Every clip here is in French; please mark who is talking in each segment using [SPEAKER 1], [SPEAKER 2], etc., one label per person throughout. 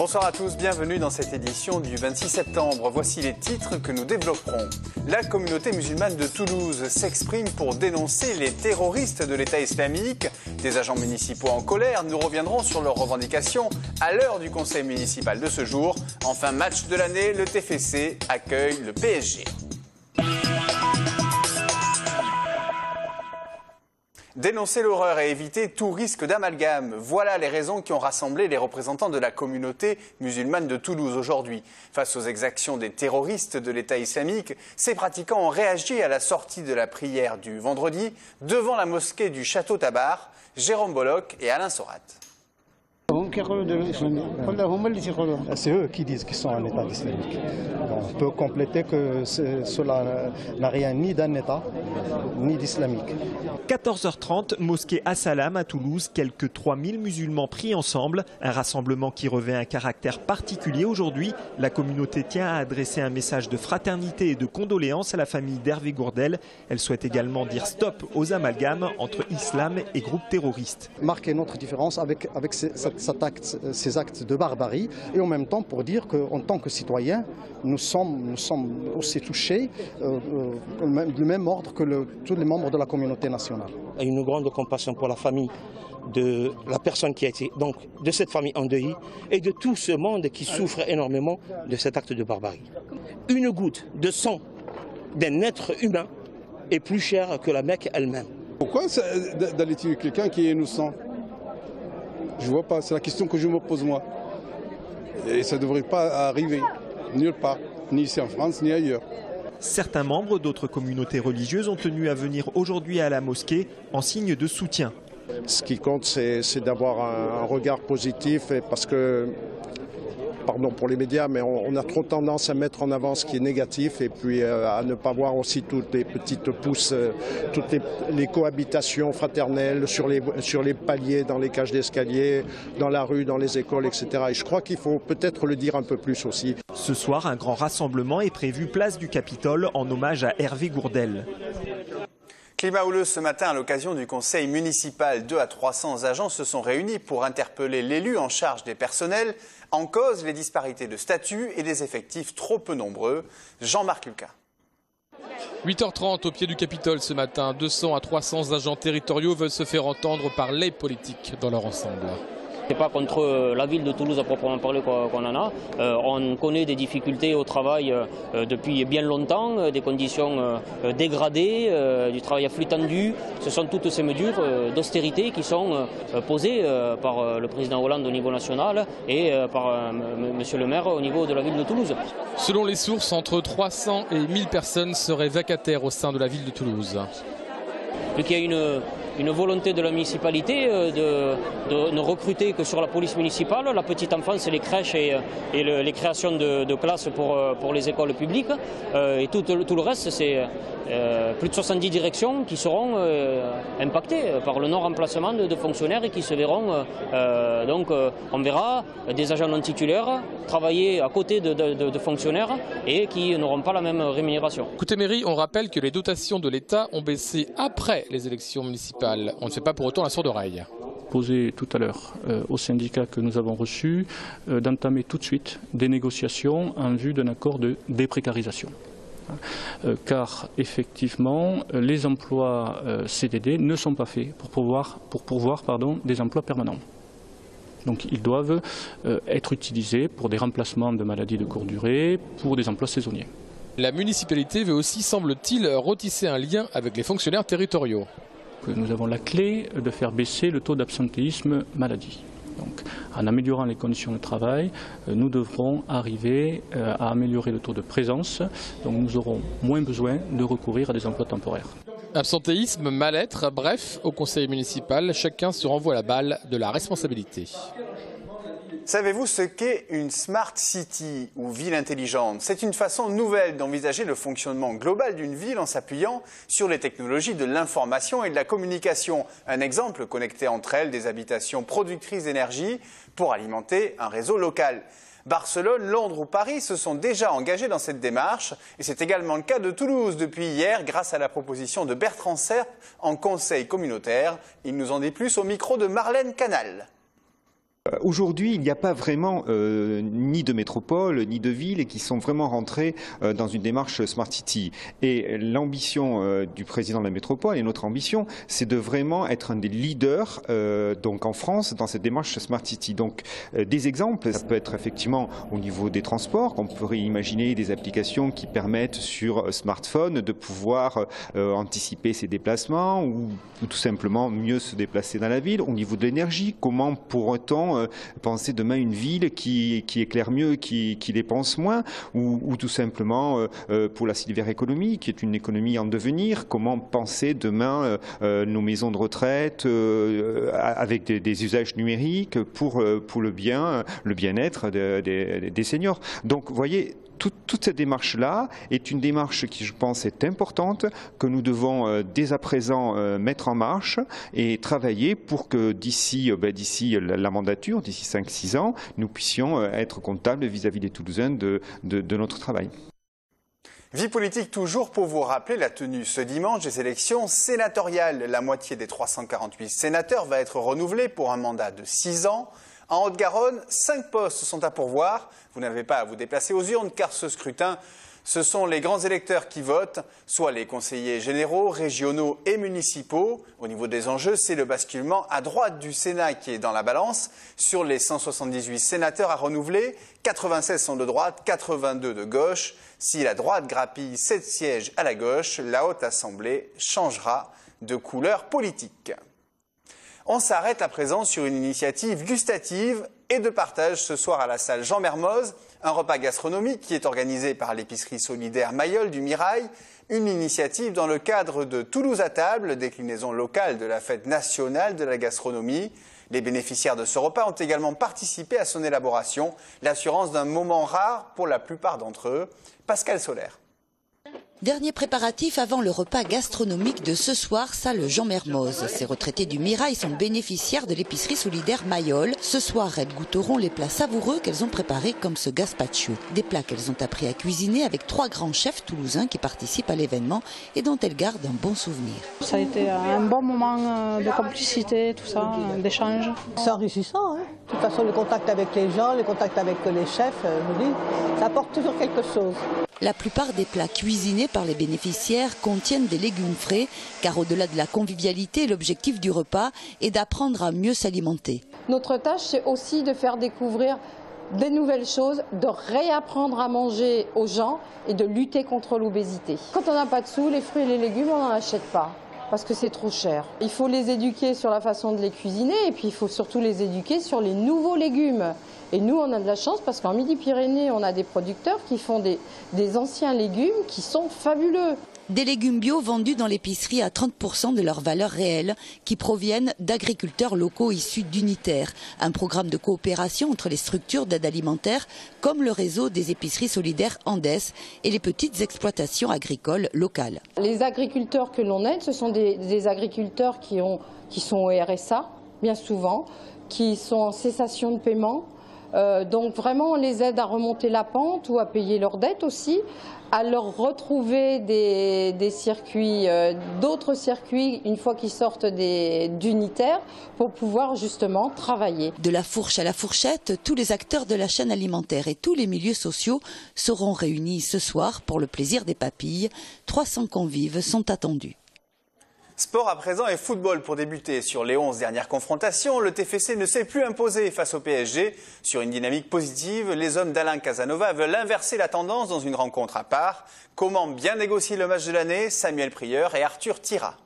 [SPEAKER 1] Bonsoir à tous, bienvenue dans cette édition du 26 septembre. Voici les titres que nous développerons. La communauté musulmane de Toulouse s'exprime pour dénoncer les terroristes de l'État islamique. Des agents municipaux en colère, nous reviendrons sur leurs revendications à l'heure du conseil municipal de ce jour. Enfin, match de l'année, le TFC accueille le PSG. Dénoncer l'horreur et éviter tout risque d'amalgame. Voilà les raisons qui ont rassemblé les représentants de la communauté musulmane de Toulouse aujourd'hui. Face aux exactions des terroristes de l'État islamique, ces pratiquants ont réagi à la sortie de la prière du vendredi devant la mosquée du Château Tabar. Jérôme Bollock et Alain Sorat.
[SPEAKER 2] C'est eux qui disent qu'ils sont un État islamique. On peut compléter que cela n'a rien ni d'un État, ni d'islamique.
[SPEAKER 3] 14h30, mosquée As-Salam à Toulouse, quelques 3000 musulmans pris ensemble. Un rassemblement qui revêt un caractère particulier aujourd'hui. La communauté tient à adresser un message de fraternité et de condoléances à la famille d'Hervé Gourdel. Elle souhaite également dire stop aux amalgames entre islam et groupes terroristes.
[SPEAKER 2] Marquer notre différence avec ces actes de barbarie et en même temps pour dire qu'en tant que citoyens, nous sommes aussi touchés du même ordre que tous les membres de la communauté nationale.
[SPEAKER 4] Une grande compassion pour la famille de la personne qui a été, donc de cette famille endeuillée et de tout ce monde qui souffre énormément de cet acte de barbarie. Une goutte de sang d'un être humain est plus chère que la Mecque elle-même.
[SPEAKER 5] Pourquoi d'aller tuer quelqu'un qui est innocent? Je vois pas, c'est la question que je me pose moi. Et ça ne devrait pas arriver, nulle part, ni ici en France, ni ailleurs.
[SPEAKER 3] Certains membres d'autres communautés religieuses ont tenu à venir aujourd'hui à la mosquée en signe de soutien.
[SPEAKER 6] Ce qui compte, c'est d'avoir un regard positif, parce que, pardon pour les médias, mais on a trop tendance à mettre en avant ce qui est négatif et puis à ne pas voir aussi toutes les petites pousses, toutes les cohabitations fraternelles sur les paliers, dans les cages d'escalier, dans la rue, dans les écoles, etc. Et je crois qu'il faut peut-être le dire un peu plus aussi.
[SPEAKER 3] Ce soir, un grand rassemblement est prévu place du Capitole en hommage à Hervé Gourdel.
[SPEAKER 1] Climat houleux ce matin à l'occasion du conseil municipal. 200 à 300 agents se sont réunis pour interpeller l'élu en charge des personnels. En cause, les disparités de statut et des effectifs trop peu nombreux. Jean-Marc Lucas.
[SPEAKER 7] 8h30 au pied du Capitole ce matin. 200 à 300 agents territoriaux veulent se faire entendre par les politiques dans leur ensemble.
[SPEAKER 8] Ce n'est pas contre la ville de Toulouse à proprement parler qu'on en a. On connaît des difficultés au travail depuis bien longtemps, des conditions dégradées, du travail à flux tendu. Ce sont toutes ces mesures d'austérité qui sont posées par le président Hollande au niveau national et par monsieur le maire au niveau de la ville de Toulouse.
[SPEAKER 7] Selon les sources, entre 300 et 1000 personnes seraient vacataires au sein de la ville de Toulouse.
[SPEAKER 8] Donc il y a une volonté de la municipalité de ne recruter que sur la police municipale, la petite enfance, les crèches et les créations de classes pour les écoles publiques. Et tout le reste, c'est plus de 70 directions qui seront impactées par le non-remplacement de fonctionnaires et qui se verront, on verra des agents non titulaires travailler à côté de fonctionnaires et qui n'auront pas la même rémunération.
[SPEAKER 7] Côté mairie, on rappelle que les dotations de l'État ont baissé après les élections municipales. On ne fait pas pour autant la sourde oreille.
[SPEAKER 9] Posé tout à l'heure aux syndicats que nous avons reçus d'entamer tout de suite des négociations en vue d'un accord de déprécarisation. Car effectivement, les emplois CDD ne sont pas faits pour pourvoir des emplois permanents. Donc ils doivent être utilisés pour des remplacements de maladies de courte durée, pour des emplois saisonniers.
[SPEAKER 7] La municipalité veut aussi, semble-t-il, retisser un lien avec les fonctionnaires territoriaux.
[SPEAKER 9] Nous avons la clé de faire baisser le taux d'absentéisme maladie. Donc, en améliorant les conditions de travail, nous devrons arriver à améliorer le taux de présence. Donc nous aurons moins besoin de recourir à des emplois temporaires.
[SPEAKER 7] Absentéisme, mal-être, bref, au conseil municipal, chacun se renvoie la balle de la responsabilité.
[SPEAKER 1] Savez-vous ce qu'est une Smart City ou ville intelligente? C'est une façon nouvelle d'envisager le fonctionnement global d'une ville en s'appuyant sur les technologies de l'information et de la communication. Un exemple, connecter entre elles des habitations productrices d'énergie pour alimenter un réseau local. Barcelone, Londres ou Paris se sont déjà engagés dans cette démarche et c'est également le cas de Toulouse depuis hier grâce à la proposition de Bertrand Serp en conseil communautaire. Il nous en dit plus au micro de Marlène Canal.
[SPEAKER 10] Aujourd'hui, il n'y a pas vraiment ni de métropole, ni de ville qui sont vraiment rentrées dans une démarche Smart City. Et l'ambition du président de la métropole et notre ambition, c'est de vraiment être un des leaders donc en France dans cette démarche Smart City. Donc des exemples, ça peut être effectivement au niveau des transports, qu'on pourrait imaginer des applications qui permettent sur smartphone de pouvoir anticiper ses déplacements ou tout simplement mieux se déplacer dans la ville. Au niveau de l'énergie, comment pourrait-on penser demain une ville qui éclaire mieux, qui dépense moins, ou tout simplement pour la silver economy, qui est une économie en devenir, comment penser demain nos maisons de retraite avec des usages numériques pour le bien-être des seniors. Donc, vous voyez, toute cette démarche-là est une démarche qui, je pense, est importante, que nous devons dès à présent mettre en marche et travailler pour que d'ici la mandature, d'ici 5-6 ans, nous puissions être comptables vis-à-vis des Toulousains de notre travail.
[SPEAKER 1] Vie politique toujours pour vous rappeler la tenue ce dimanche des élections sénatoriales. La moitié des 348 sénateurs va être renouvelée pour un mandat de 6 ans. En Haute-Garonne, 5 postes sont à pourvoir. Vous n'avez pas à vous déplacer aux urnes car ce scrutin, ce sont les grands électeurs qui votent, soit les conseillers généraux, régionaux et municipaux. Au niveau des enjeux, c'est le basculement à droite du Sénat qui est dans la balance. Sur les 178 sénateurs à renouveler, 96 sont de droite, 82 de gauche. Si la droite grappille 7 sièges à la gauche, la Haute Assemblée changera de couleur politique. On s'arrête à présent sur une initiative gustative et de partage ce soir à la salle Jean Mermoz, un repas gastronomique qui est organisé par l'épicerie solidaire Mayol du Mirail, une initiative dans le cadre de Toulouse à table, déclinaison locale de la fête nationale de la gastronomie. Les bénéficiaires de ce repas ont également participé à son élaboration, l'assurance d'un moment rare pour la plupart d'entre eux. Pascal Solaire.
[SPEAKER 11] Dernier préparatif avant le repas gastronomique de ce soir, salle Jean Mermoz. Ces retraités du Mirail sont bénéficiaires de l'épicerie solidaire Mayol. Ce soir, elles goûteront les plats savoureux qu'elles ont préparés comme ce gazpacho. Des plats qu'elles ont appris à cuisiner avec 3 grands chefs toulousains qui participent à l'événement et dont elles gardent un bon souvenir.
[SPEAKER 12] Ça a été un bon moment de complicité, tout ça, d'échange.
[SPEAKER 13] C'est enrichissant, hein. De toute façon, le contact avec les gens, le contact avec les chefs, je vous dis, ça apporte toujours quelque chose.
[SPEAKER 11] La plupart des plats cuisinés par les bénéficiaires contiennent des légumes frais, car au-delà de la convivialité, l'objectif du repas est d'apprendre à mieux s'alimenter.
[SPEAKER 14] Notre tâche, c'est aussi de faire découvrir des nouvelles choses, de réapprendre à manger aux gens et de lutter contre l'obésité. Quand on n'a pas de sous, les fruits et les légumes, on n'en achète pas. Parce que c'est trop cher. Il faut les éduquer sur la façon de les cuisiner et puis il faut surtout les éduquer sur les nouveaux légumes. Et nous, on a de la chance parce qu'en Midi-Pyrénées, on a des producteurs qui font des anciens légumes qui sont fabuleux.
[SPEAKER 11] Des légumes bio vendus dans l'épicerie à 30% de leur valeur réelle, qui proviennent d'agriculteurs locaux issus d'Unitaire, un programme de coopération entre les structures d'aide alimentaire comme le réseau des épiceries solidaires Andes et les petites exploitations agricoles locales.
[SPEAKER 14] Les agriculteurs que l'on aide, ce sont des agriculteurs qui sont au RSA, bien souvent, qui sont en cessation de paiement. Donc vraiment, on les aide à remonter la pente ou à payer leurs dettes aussi, à leur retrouver des circuits, d'autres circuits une fois qu'ils sortent d'Unitaire pour pouvoir justement travailler.
[SPEAKER 11] De la fourche à la fourchette, tous les acteurs de la chaîne alimentaire et tous les milieux sociaux seront réunis ce soir pour le plaisir des papilles. 300 convives sont attendus.
[SPEAKER 1] Sport à présent et football pour débuter. Sur les 11 dernières confrontations, le TFC ne s'est plus imposé face au PSG. Sur une dynamique positive, les hommes d'Alain Casanova veulent inverser la tendance dans une rencontre à part. Comment bien négocier le match de l'année? Samuel Prieur et Arthur Tira.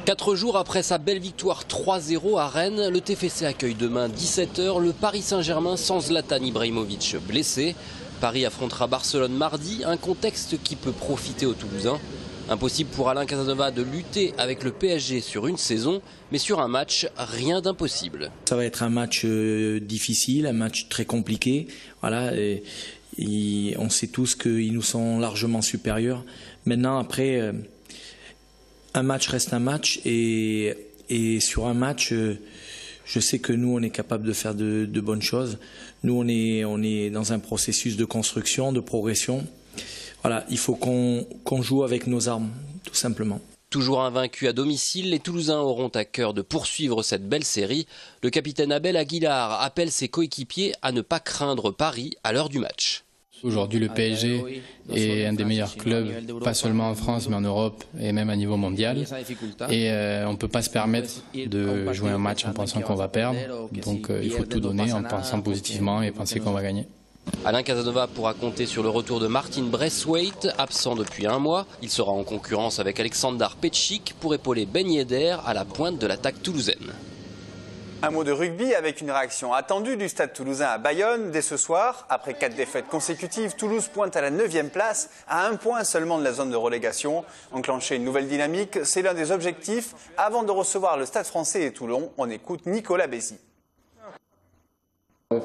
[SPEAKER 15] 4 jours après sa belle victoire 3-0 à Rennes, le TFC accueille demain 17h le Paris Saint-Germain sans Zlatan Ibrahimovic blessé. Paris affrontera Barcelone mardi, un contexte qui peut profiter aux Toulousains. Impossible pour Alain Casanova de lutter avec le PSG sur une saison, mais sur un match, rien d'impossible.
[SPEAKER 16] Ça va être un match difficile, un match très compliqué. Voilà, et on sait tous qu'ils nous sont largement supérieurs. Maintenant, après, un match reste un match, et sur un match, je sais que nous, on est capable de faire de bonnes choses. Nous, on est dans un processus de construction, de progression. Voilà, il faut qu'on joue avec nos armes, tout simplement.
[SPEAKER 15] Toujours invaincus à domicile, les Toulousains auront à cœur de poursuivre cette belle série. Le capitaine Abel Aguilar appelle ses coéquipiers à ne pas craindre Paris à l'heure du match.
[SPEAKER 17] Aujourd'hui, le PSG est un des meilleurs clubs, pas seulement en France, mais en Europe et même à niveau mondial. Et on ne peut pas se permettre de jouer un match en pensant qu'on va perdre. Donc il faut tout donner en pensant positivement et penser qu'on va gagner.
[SPEAKER 15] Alain Casanova pourra compter sur le retour de Martin Braithwaite, absent depuis un mois. Il sera en concurrence avec Aleksandar Pečić pour épauler Ben Yedder à la pointe de l'attaque toulousaine.
[SPEAKER 1] Un mot de rugby avec une réaction attendue du Stade Toulousain à Bayonne dès ce soir. Après 4 défaites consécutives, Toulouse pointe à la 9e place, à 1 point seulement de la zone de relégation. Enclencher une nouvelle dynamique, c'est l'un des objectifs avant de recevoir le Stade Français et Toulon. On écoute Nicolas Bézy.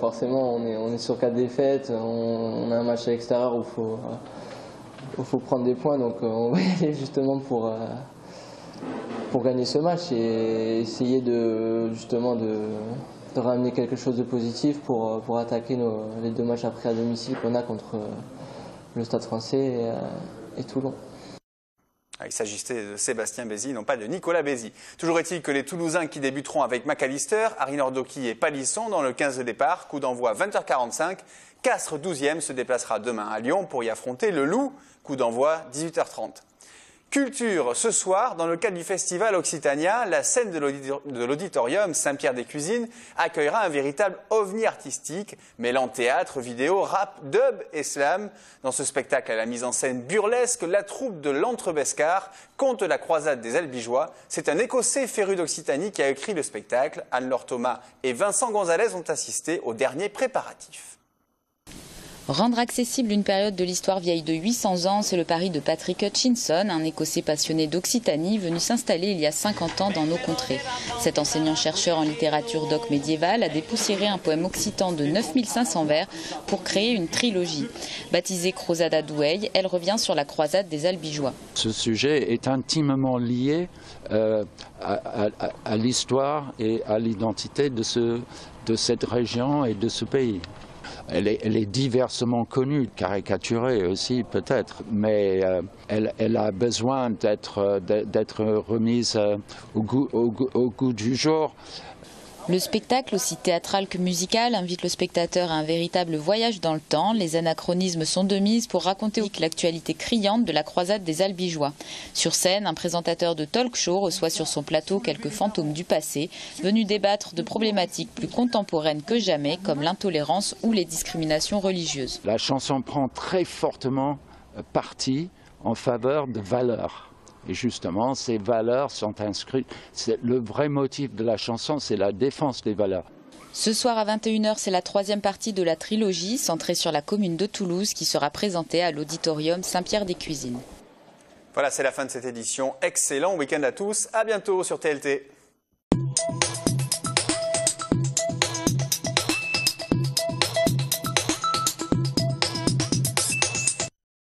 [SPEAKER 18] Forcément, on est sur 4 défaites, on a un match à l'extérieur où il faut prendre des points, donc on va y aller justement pour gagner ce match et essayer de ramener quelque chose de positif pour attaquer les 2 matchs après à domicile qu'on a contre le Stade Français et Toulon.
[SPEAKER 1] Il s'agissait de Sébastien Bézy, non pas de Nicolas Bézy. Toujours est-il que les Toulousains qui débuteront avec McAllister, Harry Nordoki et Palisson dans le 15 de départ, coup d'envoi 20h45. Castres 12e se déplacera demain à Lyon pour y affronter le Loup, coup d'envoi 18h30. Culture, ce soir, dans le cadre du festival Occitania, la scène de l'auditorium Saint-Pierre-des-Cuisines accueillera un véritable ovni artistique, mêlant théâtre, vidéo, rap, dub et slam. Dans ce spectacle à la mise en scène burlesque, la troupe de l'Entrebescar conte la croisade des Albigeois. C'est un Écossais féru d'Occitanie qui a écrit le spectacle. Anne-Laure Thomas et Vincent Gonzalez ont assisté aux derniers préparatifs.
[SPEAKER 19] Rendre accessible une période de l'histoire vieille de 800 ans, c'est le pari de Patrick Hutchinson, un Écossais passionné d'Occitanie venu s'installer il y a 50 ans dans nos contrées. Cet enseignant-chercheur en littérature doc médiévale a dépoussiéré un poème occitan de 9500 vers pour créer une trilogie. Baptisée Crozada Douai, elle revient sur la croisade des Albigeois.
[SPEAKER 20] Ce sujet est intimement lié à l'histoire et à l'identité de cette région et de ce pays. Elle est diversement connue, caricaturée aussi peut-être, mais elle a besoin d'être remise au goût du jour.
[SPEAKER 19] Le spectacle, aussi théâtral que musical, invite le spectateur à un véritable voyage dans le temps. Les anachronismes sont de mise pour raconter l'actualité criante de la croisade des Albigeois. Sur scène, un présentateur de talk show reçoit sur son plateau quelques fantômes du passé, venus débattre de problématiques plus contemporaines que jamais, comme l'intolérance ou les discriminations religieuses.
[SPEAKER 20] La chanson prend très fortement parti en faveur de valeurs. Et justement, ces valeurs sont inscrites. Le vrai motif de la chanson, c'est la défense des valeurs.
[SPEAKER 19] Ce soir à 21h, c'est la 3e partie de la trilogie, centrée sur la commune de Toulouse, qui sera présentée à l'auditorium Saint-Pierre-des-Cuisines.
[SPEAKER 1] Voilà, c'est la fin de cette édition. Excellent week-end à tous. À bientôt sur TLT.